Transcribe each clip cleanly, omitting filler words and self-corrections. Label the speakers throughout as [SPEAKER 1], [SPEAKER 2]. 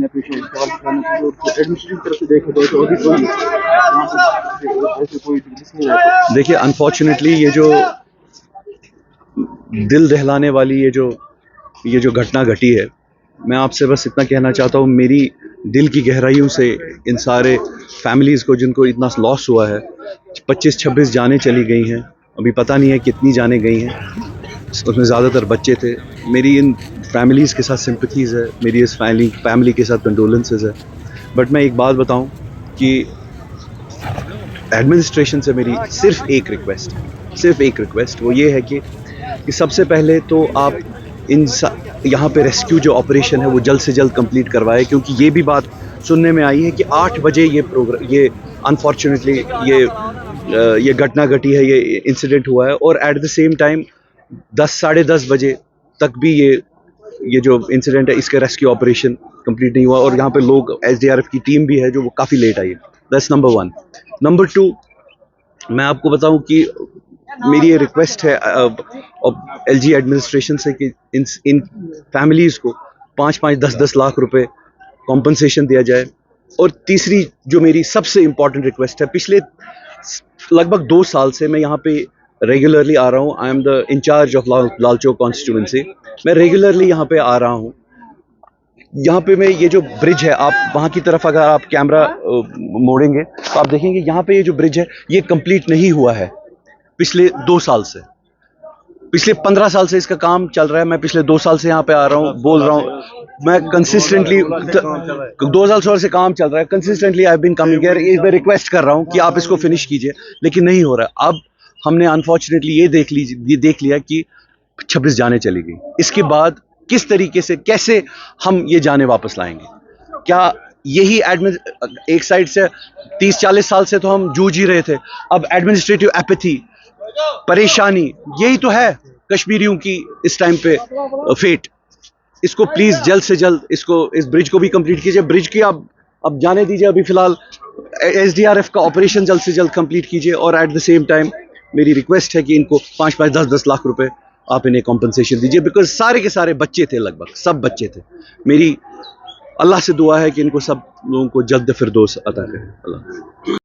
[SPEAKER 1] सामने पेश है, सवाल करना चाहिए। और एडमिनिस्ट्रेशन की तरफ से देखा जाए तो अभी कोई यहाँ पर ऐसे कोई डिग्रीज नहीं है।
[SPEAKER 2] देखिए, अनफॉर्चुनेटली ये जो दिल दहलाने वाली ये जो घटना घटी है, मैं आपसे बस इतना कहना चाहता हूँ, मेरी दिल की गहराइयों से इन सारे फैमिलीज़ को जिनको इतना लॉस हुआ है, 25-26 जानें चली गई हैं, अभी पता नहीं है कितनी जानें गई हैं, उसमें ज़्यादातर बच्चे थे। मेरी इन फैमिलीज़ के साथ सिंपथीज़ है, मेरी इस फैमिली के साथ कंडोलेंसेस है। बट मैं एक बात बताऊं कि एडमिनिस्ट्रेशन से मेरी सिर्फ एक रिक्वेस्ट, वो ये है कि सबसे पहले तो आप यहाँ पे रेस्क्यू जो ऑपरेशन है वो जल्द से जल्द कंप्लीट करवाए, क्योंकि ये भी बात सुनने में आई है कि 8 बजे ये अनफॉर्चुनेटली ये घटना घटी है, ये इंसिडेंट हुआ है, और एट द सेम टाइम 10 साढ़े 10 बजे तक भी ये जो इंसिडेंट है इसका रेस्क्यू ऑपरेशन कंप्लीट नहीं हुआ, और यहाँ पे लोग एसडीआरएफ की टीम भी है जो वो काफ़ी लेट आई है। That's number 1। नंबर 2, मैं आपको बताऊं कि मेरी ये रिक्वेस्ट है एलजी एडमिनिस्ट्रेशन से कि इन फैमिलीज़ को 5-5, 10-10 लाख रुपए कॉम्पनसेशन दिया जाए। और तीसरी जो मेरी सबसे इम्पॉर्टेंट रिक्वेस्ट है, पिछले लगभग 2 साल से मैं यहाँ पे रेगुलरली आ रहा हूँ। I am the incharge of Lal Chowk constituency. मैं रेगुलरली यहाँ पे आ रहा हूँ। यहाँ पे मैं ये जो ब्रिज है, आप वहाँ की तरफ अगर आप कैमरा मोड़ेंगे तो आप देखेंगे यहाँ पे ये जो ब्रिज है ये कंप्लीट नहीं हुआ है पिछले 2 साल से। पिछले 15 साल से इसका काम चल रहा है। मैं पिछले 2 साल से यहाँ पे आ रहा हूँ, बोल रहा हूँ, मैं कंसिस्टेंटली 2016 से काम चल रहा है। Consistently I have been coming here. मैं रिक्वेस्ट कर रहा हूँ कि आप इसको फिनिश कीजिए, लेकिन नहीं हो रहा है। अब हमने अनफॉर्चुनेटली ये देख लिया कि 26 जाने चली गई। इसके बाद किस तरीके से, कैसे हम ये जाने वापस लाएंगे? क्या यही एक साइड से 30-40 साल से तो हम जूझ ही रहे थे, अब एडमिनिस्ट्रेटिव एपैथी, परेशानी, यही तो है कश्मीरियों की इस टाइम पे फेट। इसको प्लीज जल्द से जल्द इस ब्रिज को भी कंप्लीट कीजिए। ब्रिज की अब जाने दीजिए, अभी फिलहाल एसडीआरएफ का ऑपरेशन जल्द से जल्द कंप्लीट कीजिए, और एट द सेम टाइम मेरी रिक्वेस्ट है कि इनको 5-5, 10-10 लाख रुपए आप इन्हें कॉम्पनसेशन दीजिए, बिकॉज सारे के सारे बच्चे थे, लगभग सब बच्चे थे। मेरी अल्लाह से दुआ है कि इनको सब लोगों को जल्द फिरदौस अता करे अल्लाह।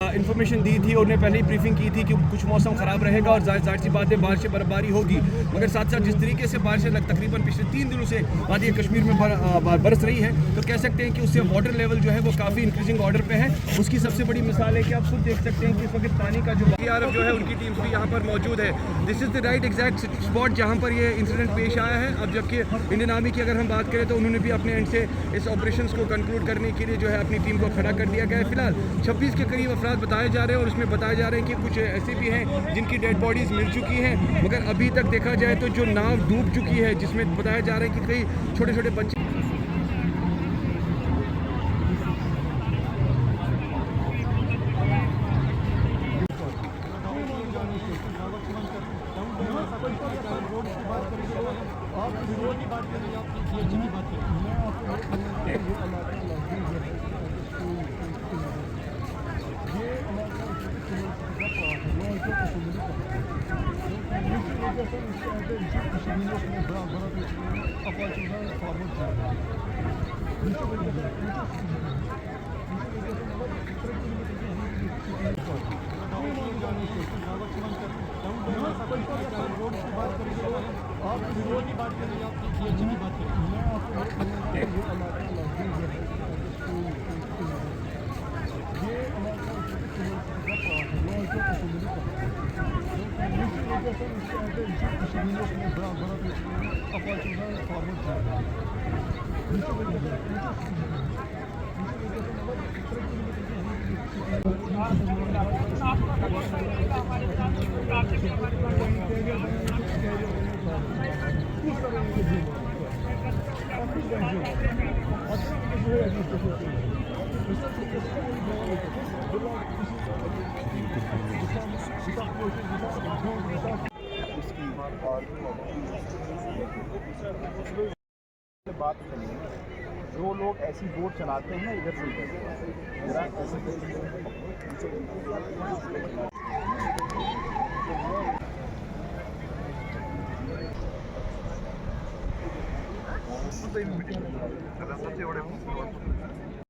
[SPEAKER 3] इन्फॉर्मेशन दी थी और उन्हें पहले ही ब्रीफिंग की थी कि कुछ मौसम ख़राब रहेगा और जाहिर सी बात है बारिश बर्फबारी होगी, मगर साथ साथ जिस तरीके से बारिश तकरीबन पिछले 3 दिनों से वादी कश्मीर में बरस रही है, तो कह सकते हैं कि उससे वाटर लेवल जो है वो काफ़ी इंक्रीजिंग ऑर्डर पे है। उसकी सबसे बड़ी मिसाल है कि आप खुद देख सकते हैं कि इस वक्त पानी का जो एसडीआरएफ जो है उनकी टीम्स भी यहाँ पर मौजूद है। This is the right exact spot जहाँ पर ये इंसिडेंट पेश आया है। अब जबकि इंडियन आर्मी की अगर हम बात करें तो उन्होंने भी अपने एंड से इस ऑपरेशन को कंक्लूड करने के लिए जो है अपनी टीम को खड़ा कर दिया गया है। फिलहाल 26 के करीब अफराद बताए जा रहे हैं, और उसमें बताया जा रहा है कि कुछ ऐसे भी हैं जिनकी डेड बॉडीज़ मिल चुकी हैं, मगर अभी तक देखा जाए तो जो नाव डूब चुकी है, जिसमें बताया जा रहा है कि कई छोटे छोटे बच्चे
[SPEAKER 1] बात करें, जो लोग ऐसी बोट चलाते हैं ना इधर से
[SPEAKER 4] सबसे बड़े